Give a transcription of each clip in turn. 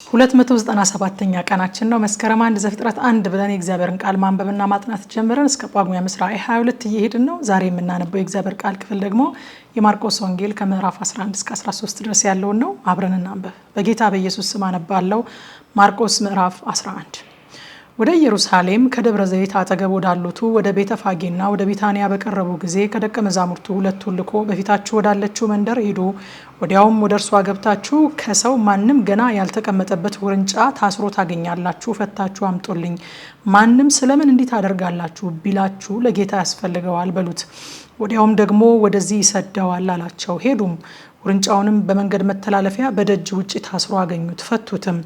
297ኛ ቀናችን ነው። መስከረም 1 ዘፍጥረት 1 ብለን የእግዚአብሔርን ቃል ማንበብና ማጥናት ጀምረን እስከ ጳጉሜ 22 እየሄድን ነው። ዛሬ የምናነበው የእግዚአብሔር ቃል ክፍል ደግሞ የማርቆስ ወንጌል ከምዕራፍ 11 እስከ 13 ድረስ ያለውን ነው። አብረን እናንብብ። በጌታ በኢየሱስ ስም አነባለሁ። ማርቆስ ምዕራፍ 11። ወደ ኢየሩሳሌም ከደብረ ዘይት አጠገብ ወዳሉቱ ወደ ቤተፋጌና ወደ ቢታንያ በቀረቡ ጊዜ ከደቀ መዛሙርቱ ሁለቱን ልኮ በፊታችሁ ወዳለችው መንደር ሂዱ፣ ወዲያውም ወደ እርሷ ገብታችሁ ከሰው ማንም ገና ያልተቀመጠበት ውርንጫ ታስሮ ታገኛላችሁ፣ ፈታችሁ አምጡልኝ። ማንም ስለምን እንዲህ ታደርጋላችሁ ቢላችሁ ለጌታ ያስፈልገዋል በሉት። ወዲያውም ደግሞ ወደዚህ ይሰደዋል አላቸው። ሄዱም ውርንጫውንም በመንገድ መተላለፊያ በደጅ ውጭ ታስሮ አገኙት፣ ፈቱትም።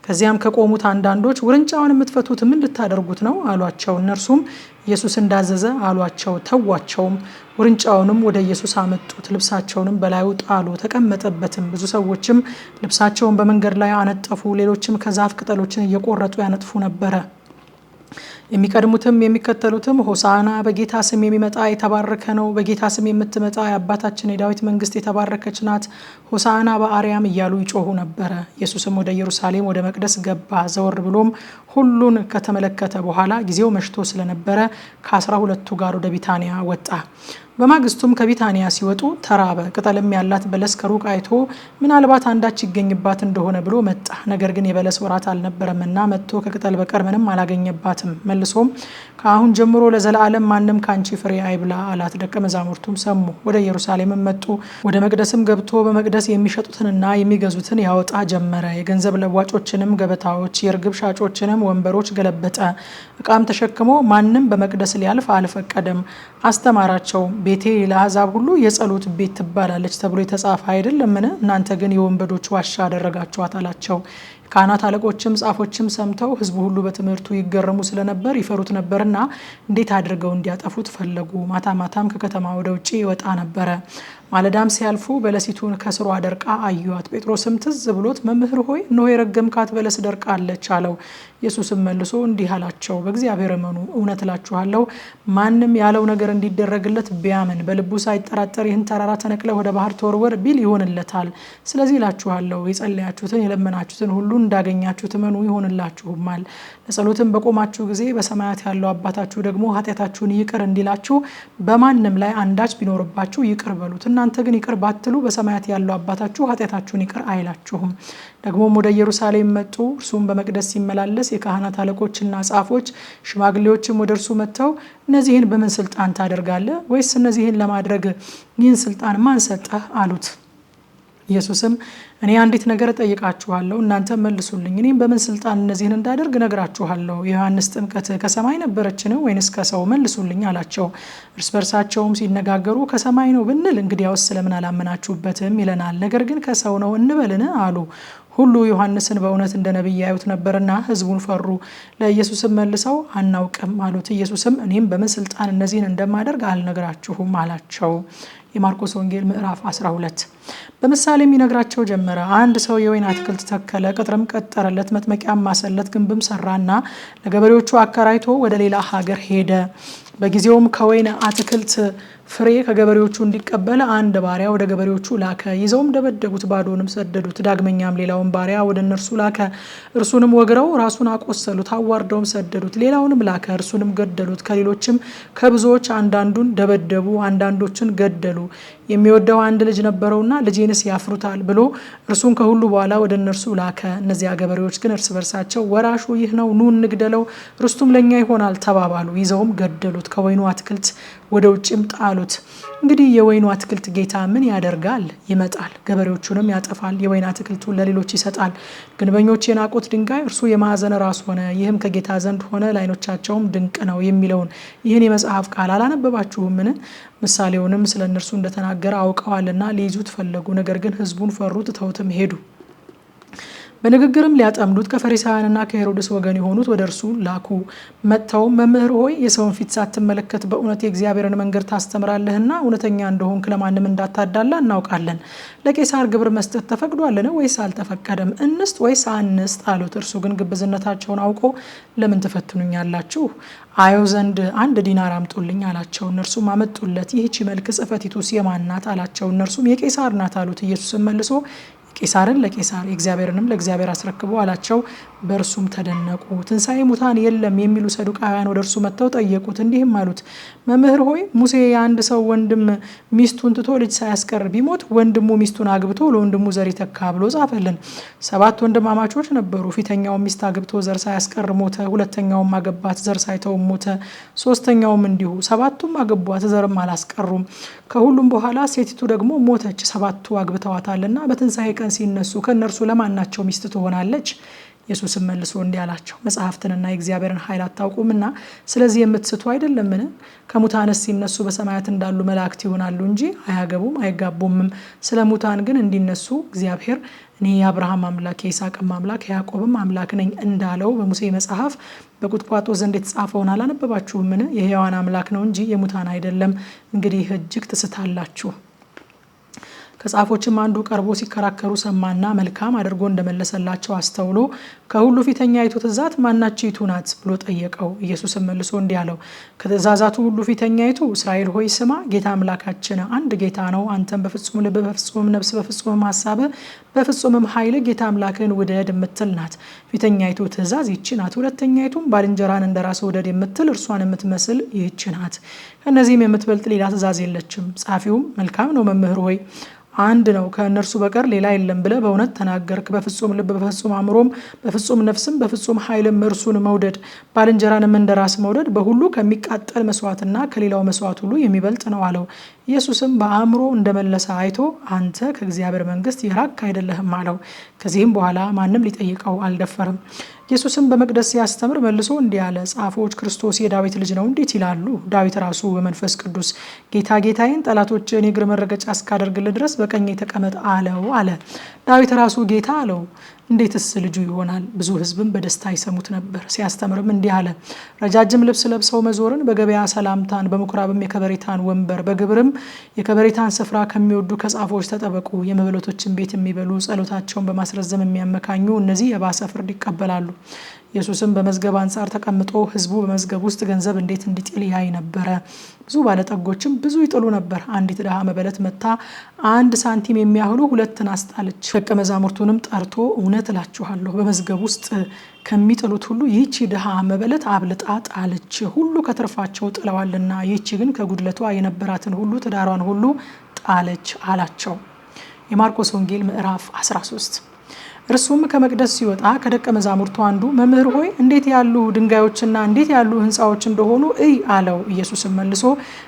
ከዚያም ከቆሙት አንዳንዶች ውርንጫውን የምትፈቱት ምን ልታደርጉት ነው አሏቸው። እነርሱም ኢየሱስ እንዳዘዘ አሏቸው። ተዋቸውም። ውርንጫውንም ወደ ኢየሱስ አመጡት፣ ልብሳቸውንም በላዩ ጣሉ፣ ተቀመጠበትም። ብዙ ሰዎችም ልብሳቸውን በመንገድ ላይ አነጠፉ፣ ሌሎችም ከዛፍ ቅጠሎችን እየቆረጡ ያነጥፉ ነበረ። የሚቀድሙትም የሚከተሉትም ሆሳዕና በጌታ ስም የሚመጣ የተባረከ ነው፣ በጌታ ስም የምትመጣ የአባታችን የዳዊት መንግስት የተባረከች ናት፣ ሆሳዕና በአርያም እያሉ ይጮሁ ነበረ። ኢየሱስም ወደ ኢየሩሳሌም ወደ መቅደስ ገባ። ዘወር ብሎም ሁሉን ከተመለከተ በኋላ ጊዜው መሽቶ ስለነበረ ከ12ቱ ጋር ወደ ቢታንያ ወጣ። በማግስቱም ከቢታንያ ሲወጡ ተራበ። ቅጠልም ያላት በለስ ከሩቅ አይቶ ምናልባት አንዳች ይገኝባት እንደሆነ ብሎ መጣ። ነገር ግን የበለስ ወራት አልነበረምና መጥቶ ከቅጠል በቀር ምንም አላገኘባትም። መልሶም ከአሁን ጀምሮ ለዘላለም ማንም ካንቺ ፍሬ አይብላ አላት። ደቀ መዛሙርቱም ሰሙ። ወደ ኢየሩሳሌምም መጡ። ወደ መቅደስም ገብቶ በመቅደስ የሚሸጡትንና የሚገዙትን ያወጣ ጀመረ። የገንዘብ ለዋጮችንም ገበታዎች፣ የርግብ ሻጮችንም ወንበሮች ገለበጠ። ዕቃም ተሸክሞ ማንም በመቅደስ ሊያልፍ አልፈቀደም። አስተማራቸው። ቤቴ ለአሕዛብ ሁሉ የጸሎት ቤት ትባላለች ተብሎ የተጻፈ አይደለምን? እናንተ ግን የወንበዶች ዋሻ አደረጋችኋት አላቸው። ካህናት አለቆችም ጻፎችም ሰምተው ሕዝቡ ሁሉ በትምህርቱ ይገረሙ ስለነበር ይፈሩት ነበርና እንዴት አድርገው እንዲያጠፉት ፈለጉ። ማታ ማታም ከከተማ ወደ ውጭ ይወጣ ነበረ። ማለዳም ሲያልፉ በለሲቱን ከስሯ ደርቃ አዩአት። ጴጥሮስም ትዝ ብሎት መምህር ሆይ እነሆ የረገምካት በለስ ደርቃለች አለው። ኢየሱስም መልሶ እንዲህ አላቸው፣ በእግዚአብሔር እመኑ። እውነት እላችኋለሁ ማንም ያለው ነገር እንዲደረግለት ቢያምን በልቡ ሳይጠራጠር ይህን ተራራ ተነቅለህ ወደ ባህር ተወርወር ቢል ይሆንለታል። ስለዚህ እላችኋለሁ የጸለያችሁትን የለመናችሁትን ሁሉ እንዳገኛችሁት እመኑ ይሆንላችሁማል። ለጸሎትም በቆማችሁ ጊዜ በሰማያት ያለው አባታችሁ ደግሞ ኃጢአታችሁን ይቅር እንዲላችሁ በማንም ላይ አንዳች ቢኖርባችሁ ይቅር በሉት። እናንተ ግን ይቅር ባትሉ በሰማያት ያለው አባታችሁ ኃጢአታችሁን ይቅር አይላችሁም። ደግሞም ወደ ኢየሩሳሌም መጡ። እርሱም በመቅደስ ሲመላለስ የካህናት አለቆችና ጻፎች ሽማግሌዎችም ወደ እርሱ መጥተው እነዚህን በምን ስልጣን ታደርጋለህ? ወይስ እነዚህን ለማድረግ ይህን ስልጣን ማን ሰጠህ? አሉት። ኢየሱስም እኔ አንዲት ነገር እጠይቃችኋለሁ፣ እናንተ መልሱልኝ። እኔም በምን ስልጣን እነዚህን እንዳደርግ ነግራችኋለሁ። የዮሐንስ ጥምቀት ከሰማይ ነበረችን ወይንስ ከሰው? መልሱልኝ አላቸው። እርስ በርሳቸውም ሲነጋገሩ ከሰማይ ነው ብንል እንግዲያውስ ስለምን አላመናችሁበትም ይለናል። ነገር ግን ከሰው ነው እንበልን አሉ። ሁሉ ዮሐንስን በእውነት እንደ ነቢይ ያዩት ነበርና ሕዝቡን ፈሩ። ለኢየሱስም መልሰው አናውቅም አሉት። ኢየሱስም እኔም በምን ስልጣን እነዚህን እንደማደርግ አልነግራችሁም አላቸው። የማርቆስ ወንጌል ምዕራፍ 12። በምሳሌም ይነግራቸው ጀመረ። አንድ ሰው የወይን አትክልት ተከለ፣ ቅጥርም ቀጠረለት፣ መጥመቂያም ማሰለት፣ ግንብም ሰራና ለገበሬዎቹ አከራይቶ ወደ ሌላ ሀገር ሄደ። በጊዜውም ከወይን አትክልት ፍሬ ከገበሬዎቹ እንዲቀበል አንድ ባሪያ ወደ ገበሬዎቹ ላከ። ይዘውም ደበደቡት፣ ባዶንም ሰደዱት። ዳግመኛም ሌላውን ባሪያ ወደ እነርሱ ላከ። እርሱንም ወግረው ራሱን አቆሰሉት፣ አዋርደውም ሰደዱት። ሌላውንም ላከ፣ እርሱንም ገደሉት። ከሌሎችም ከብዙዎች አንዳንዱን ደበደቡ፣ አንዳንዶችን ገደሉ። የሚወደው አንድ ልጅ ነበረውና ልጄንስ ያፍሩታል ብሎ እርሱን ከሁሉ በኋላ ወደ እነርሱ ላከ። እነዚያ ገበሬዎች ግን እርስ በርሳቸው ወራሹ ይህ ነው፣ ኑ እንግደለው፣ ርስቱም ለእኛ ይሆናል ተባባሉ። ይዘውም ገደሉት፣ ከወይኑ አትክልት ወደ ውጭም ጣሉት። እንግዲህ የወይኑ አትክልት ጌታ ምን ያደርጋል? ይመጣል፣ ገበሬዎቹንም ያጠፋል፣ የወይን አትክልቱን ለሌሎች ይሰጣል። ግንበኞች የናቁት ድንጋይ እርሱ የማዕዘን ራስ ሆነ፣ ይህም ከጌታ ዘንድ ሆነ፣ ለዓይኖቻቸውም ድንቅ ነው የሚለውን ይህን የመጽሐፍ ቃል አላነበባችሁምን? ምሳሌውንም ስለ እነርሱ እንደተናገረ አውቀዋልና ሊይዙት ፈለጉ። ነገር ግን ሕዝቡን ፈሩ፣ ትተውትም ሄዱ። በንግግርም ሊያጠምዱት ከፈሪሳውያንና ከሄሮድስ ወገን የሆኑት ወደ እርሱ ላኩ። መጥተው መምህር ሆይ የሰውን ፊት ሳትመለከት በእውነት የእግዚአብሔርን መንገድ ታስተምራለህና እውነተኛ እንደሆንክ ለማንም እንዳታዳላ እናውቃለን። ለቄሳር ግብር መስጠት ተፈቅዷልን ወይስ አልተፈቀደም? እንስጥ ወይስ አንስጥ አሉት። እርሱ ግን ግብዝነታቸውን አውቆ ለምን ትፈትኑኛላችሁ? አየው ዘንድ 1 ዲናር አምጡልኝ አላቸው። እነርሱም አመጡለት። ይህች መልክ ጽሕፈቲቱስ የማን ናት አላቸው። እነርሱም የቄሳር ናት አሉት። ኢየሱስም መልሶ ቄሳርን ለቄሳር የእግዚአብሔርንም ለእግዚአብሔር አስረክቡ አላቸው። በእርሱም ተደነቁ። ትንሣኤ ሙታን የለም የሚሉ ሰዱቃውያን ወደ እርሱ መጥተው ጠየቁት፣ እንዲህም አሉት፣ መምህር ሆይ ሙሴ የአንድ ሰው ወንድም ሚስቱን ትቶ ልጅ ሳያስቀር ቢሞት ወንድሙ ሚስቱን አግብቶ ለወንድሙ ዘር ይተካ ብሎ ጻፈልን። 7 ወንድማማቾች ነበሩ። ፊተኛው ሚስት አግብቶ ዘር ሳያስቀር ሞተ። ሁለተኛውም አገባት፣ ዘር ሳይተው ሞተ። ሶስተኛውም እንዲሁ። 7ቱም አገቧት፣ ዘርም አላስቀሩም። ከሁሉም በኋላ ሴቲቱ ደግሞ ሞተች። 7ቱ አግብተዋታልና በትንሣኤ ቀን ሲነሱ ከእነርሱ ለማናቸው ሚስት ትሆናለች? ኢየሱስም መልሶ እንዲህ አላቸው፣ መጽሐፍትንና የእግዚአብሔርን ኃይል አታውቁምና ስለዚህ የምትስቱ አይደለምን? ከሙታንስ ሲነሱ በሰማያት እንዳሉ መላእክት ይሆናሉ እንጂ አያገቡም አይጋቡምም። ስለ ሙታን ግን እንዲነሱ እግዚአብሔር እኔ የአብርሃም አምላክ የይስሐቅም አምላክ የያዕቆብም አምላክ ነኝ እንዳለው በሙሴ መጽሐፍ በቁጥቋጦ ዘንድ የተጻፈውን አላነበባችሁምን? የሕያዋን አምላክ ነው እንጂ የሙታን አይደለም። እንግዲህ እጅግ ትስታላችሁ። ከጻፎችም አንዱ ቀርቦ ሲከራከሩ ሰማና መልካም አድርጎ እንደመለሰላቸው አስተውሎ ከሁሉ ፊተኛይቱ ትእዛዝ ማናችይቱ ናት ብሎ ጠየቀው። ኢየሱስም መልሶ እንዲህ አለው፣ ከትእዛዛቱ ሁሉ ፊተኛይቱ እስራኤል ሆይ ስማ፣ ጌታ አምላካችን አንድ ጌታ ነው። አንተም በፍጹም ልብ፣ በፍጹም ነፍስ፣ በፍጹም ሀሳብ፣ በፍጹምም ኃይል ጌታ አምላክን ውደድ የምትል ናት። ፊተኛይቱ ትእዛዝ ይህች ናት። ሁለተኛይቱም ባልንጀራን እንደራስ ውደድ የምትል እርሷን የምትመስል ይህች ናት። ከእነዚህም የምትበልጥ ሌላ ትእዛዝ የለችም። ጻፊውም መልካም ነው መምህር ሆይ አንድ ነው ከእነርሱ በቀር ሌላ የለም ብለህ በእውነት ተናገርክ። በፍጹም ልብ፣ በፍጹም አእምሮም፣ በፍጹም ነፍስም፣ በፍጹም ኃይልም እርሱን መውደድ ባልንጀራንም እንደራስ መውደድ በሁሉ ከሚቃጠል መስዋዕትና ከሌላው መስዋዕት ሁሉ የሚበልጥ ነው አለው። ኢየሱስም በአእምሮ እንደመለሰ አይቶ አንተ ከእግዚአብሔር መንግስት የራቅህ አይደለህም አለው። ከዚህም በኋላ ማንም ሊጠይቀው አልደፈርም። ኢየሱስም በመቅደስ ሲያስተምር መልሶ እንዲህ አለ፣ ጻፎች ክርስቶስ የዳዊት ልጅ ነው እንዴት ይላሉ? ዳዊት ራሱ በመንፈስ ቅዱስ ጌታ ጌታዬን ጠላቶችን የእግር መረገጫ እስካደርግልህ ድረስ በቀኜ ተቀመጥ አለው አለ። ዳዊት ራሱ ጌታ አለው። እንዴትስ ልጁ ይሆናል? ብዙ ሕዝብም በደስታ ይሰሙት ነበር። ሲያስተምርም እንዲህ አለ፣ ረጃጅም ልብስ ለብሰው መዞርን፣ በገበያ ሰላምታን፣ በምኩራብም የከበሬታን ወንበር፣ በግብርም የከበሬታን ስፍራ ከሚወዱ ከጻፎች ተጠበቁ። የመበለቶችን ቤት የሚበሉ ጸሎታቸውን በማስረዘም የሚያመካኙ እነዚህ የባሰ ፍርድ ይቀበላሉ። ኢየሱስም በመዝገብ አንጻር ተቀምጦ ሕዝቡ በመዝገብ ውስጥ ገንዘብ እንዴት እንዲጥል ያይ ነበረ። ብዙ ባለጠጎችም ብዙ ይጥሉ ነበር። አንዲት ድሃ መበለት መታ 1 ሳንቲም የሚያህሉ 2 ናስ ጣለች። ደቀ መዛሙርቱንም ጠርቶ እውነት እላችኋለሁ በመዝገብ ውስጥ ከሚጥሉት ሁሉ ይህቺ ድሃ መበለት አብልጣ ጣለች። ሁሉ ከትርፋቸው ጥለዋልና፣ ይህቺ ግን ከጉድለቷ የነበራትን ሁሉ ትዳሯን ሁሉ ጣለች አላቸው። የማርቆስ ወንጌል ምዕራፍ 13። እርሱም ከመቅደስ ሲወጣ ከደቀ መዛሙርቱ አንዱ መምህር ሆይ እንዴት ያሉ ድንጋዮችና እንዴት ያሉ ሕንፃዎች እንደሆኑ እይ አለው። ኢየሱስም መልሶ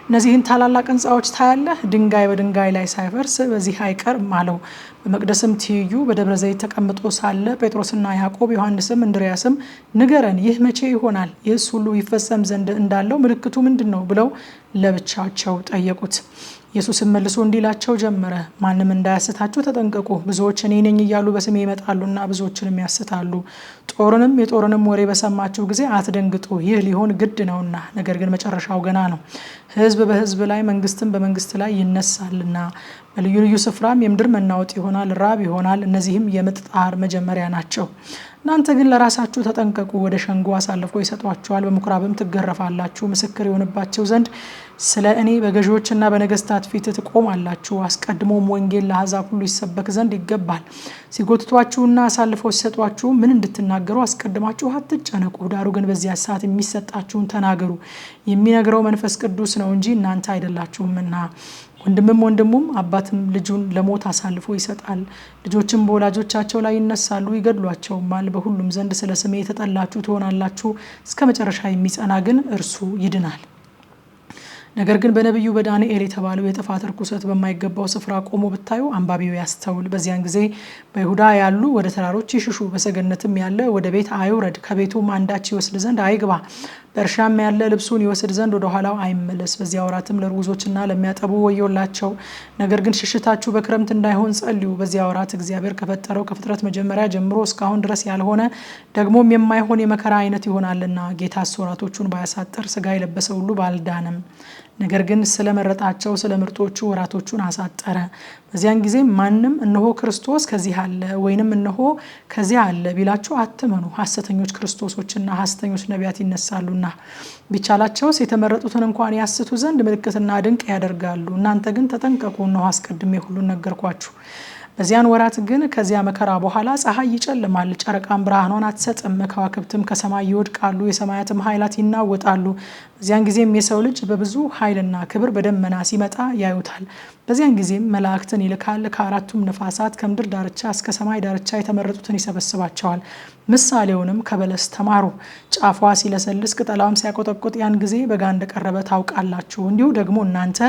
እነዚህን ታላላቅ ሕንፃዎች ታያለህ? ድንጋይ በድንጋይ ላይ ሳይፈርስ በዚህ አይቀርም አለው። በመቅደስም ትይዩ በደብረ ዘይት ተቀምጦ ሳለ ጴጥሮስና ያዕቆብ ዮሐንስም እንድርያስም ንገረን፣ ይህ መቼ ይሆናል? ይህስ ሁሉ ይፈጸም ዘንድ እንዳለው ምልክቱ ምንድን ነው? ብለው ለብቻቸው ጠየቁት። ኢየሱስም መልሶ እንዲላቸው ጀመረ፣ ማንም እንዳያስታችሁ ተጠንቀቁ። ብዙዎች እኔ ነኝ እያሉ በስሜ ይመጣሉና ብዙዎችንም ያስታሉ። ጦርንም የጦርንም ወሬ በሰማችሁ ጊዜ አትደንግጡ፣ ይህ ሊሆን ግድ ነውና፣ ነገር ግን መጨረሻው ገና ነው። ሕዝብ በሕዝብ ላይ መንግስትም በመንግስት ላይ ይነሳልና፣ በልዩ ልዩ ስፍራም የምድር መናወጥ ይሆናል፣ ራብ ይሆናል። እነዚህም የምጥ ጣር መጀመሪያ ናቸው። እናንተ ግን ለራሳችሁ ተጠንቀቁ፣ ወደ ሸንጎ አሳልፈው ይሰጧችኋል፣ በምኩራብም ትገረፋላችሁ። ምስክር የሆንባቸው ዘንድ ስለ እኔ በገዢዎችና በነገስታት ፊት ትቆማላችሁ። አስቀድሞም ወንጌል ለአሕዛብ ሁሉ ይሰበክ ዘንድ ይገባል። ሲጎትቷችሁና አሳልፈው ሲሰጧችሁ ምን እንድትናገሩ አስቀድማችሁ አትጨነቁ። ዳሩ ግን በዚያ ሰዓት የሚሰጣችሁን ተናገሩ፣ የሚነግረው መንፈስ ቅዱስ ነው እንጂ እናንተ አይደላችሁምና። ወንድምም ወንድሙም አባትም ልጁን ለሞት አሳልፎ ይሰጣል። ልጆችም በወላጆቻቸው ላይ ይነሳሉ፣ ይገድሏቸውማል። በሁሉም ዘንድ ስለ ስሜ የተጠላችሁ ትሆናላችሁ። እስከ መጨረሻ የሚጸና ግን እርሱ ይድናል። ነገር ግን በነቢዩ በዳንኤል የተባለው የጥፋት ርኩሰት በማይገባው ስፍራ ቆሞ ብታዩ አንባቢው ያስተውል። በዚያን ጊዜ በይሁዳ ያሉ ወደ ተራሮች ይሽሹ፣ በሰገነትም ያለ ወደ ቤት አይውረድ፣ ከቤቱም አንዳች ይወስድ ዘንድ አይግባ፣ በእርሻም ያለ ልብሱን ይወስድ ዘንድ ወደ ኋላው አይመለስ። በዚያ ወራትም ለርጉዞችና ለሚያጠቡ ወዮላቸው። ነገር ግን ሽሽታችሁ በክረምት እንዳይሆን ጸልዩ። በዚያ ወራት እግዚአብሔር ከፈጠረው ከፍጥረት መጀመሪያ ጀምሮ እስካሁን ድረስ ያልሆነ ደግሞም የማይሆን የመከራ አይነት ይሆናልና፣ ጌታስ ወራቶቹን ባያሳጥር ሥጋ የለበሰ ሁሉ ባልዳንም። ነገር ግን ስለመረጣቸው ስለ ምርጦቹ ወራቶቹን አሳጠረ። በዚያን ጊዜ ማንም እነሆ ክርስቶስ ከዚህ አለ ወይንም እነሆ ከዚህ አለ ቢላችሁ አትመኑ። ሐሰተኞች ክርስቶሶችና ሐሰተኞች ነቢያት ይነሳሉና ቢቻላቸውስ የተመረጡትን እንኳን ያስቱ ዘንድ ምልክትና ድንቅ ያደርጋሉ። እናንተ ግን ተጠንቀቁ፣ እነሆ አስቀድሜ ሁሉን ነገርኳችሁ። በዚያን ወራት ግን ከዚያ መከራ በኋላ ፀሐይ ይጨልማል፣ ጨረቃም ብርሃኗን አትሰጥም፣ ከዋክብትም ከሰማይ ይወድቃሉ፣ የሰማያትም ኃይላት ይናወጣሉ። በዚያን ጊዜም የሰው ልጅ በብዙ ኃይልና ክብር በደመና ሲመጣ ያዩታል። በዚያን ጊዜም መላእክትን ይልካል፣ ከአራቱም ነፋሳት ከምድር ዳርቻ እስከ ሰማይ ዳርቻ የተመረጡትን ይሰበስባቸዋል። ምሳሌውንም ከበለስ ተማሩ። ጫፏ ሲለሰልስ ቅጠላውም ሲያቆጠቁጥ ያን ጊዜ በጋ እንደቀረበ ታውቃላችሁ። እንዲሁ ደግሞ እናንተ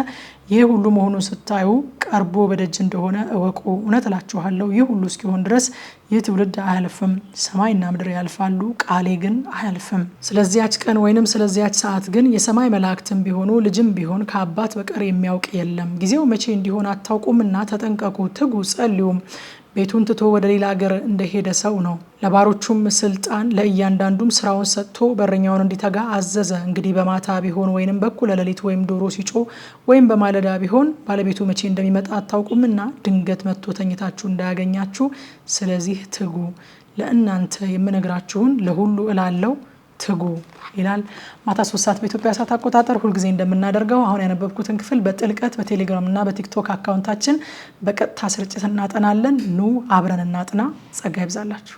ይህ ሁሉ መሆኑን ስታዩ ቀርቦ በደጅ እንደሆነ እወቁ። እውነት እላችኋለሁ ይህ ሁሉ እስኪሆን ድረስ ይህ ትውልድ አያልፍም። ሰማይና ምድር ያልፋሉ፣ ቃሌ ግን አያልፍም። ስለዚያች ቀን ወይንም ስለዚያች ሰዓት ግን የሰማይ መላእክትም ቢሆኑ ልጅም ቢሆን ከአባት በቀር የሚያውቅ የለም። ጊዜው መቼ እንዲሆን አታውቁምና ተጠንቀቁ፣ ትጉ፣ ጸልዩም። ቤቱን ትቶ ወደ ሌላ ሀገር እንደሄደ ሰው ነው። ለባሮቹም ስልጣን ለእያንዳንዱም ስራውን ሰጥቶ በረኛውን እንዲተጋ አዘዘ። እንግዲህ በማታ ቢሆን ወይንም በኩለ ሌሊት ወይም ዶሮ ሲጮህ ወይም በማለዳ ቢሆን ባለቤቱ መቼ እንደሚመጣ አታውቁምና ድንገት መጥቶ ተኝታችሁ እንዳያገኛችሁ፣ ስለዚህ ትጉ። ለእናንተ የምነግራችሁን ለሁሉ እላለሁ ትጉ ይላል። ማታ 3 ሰዓት በኢትዮጵያ ሰዓት አቆጣጠር ሁልጊዜ እንደምናደርገው አሁን ያነበብኩትን ክፍል በጥልቀት በቴሌግራም እና በቲክቶክ አካውንታችን በቀጥታ ስርጭት እናጠናለን። ኑ አብረን እናጥና። ጸጋ ይብዛላችሁ።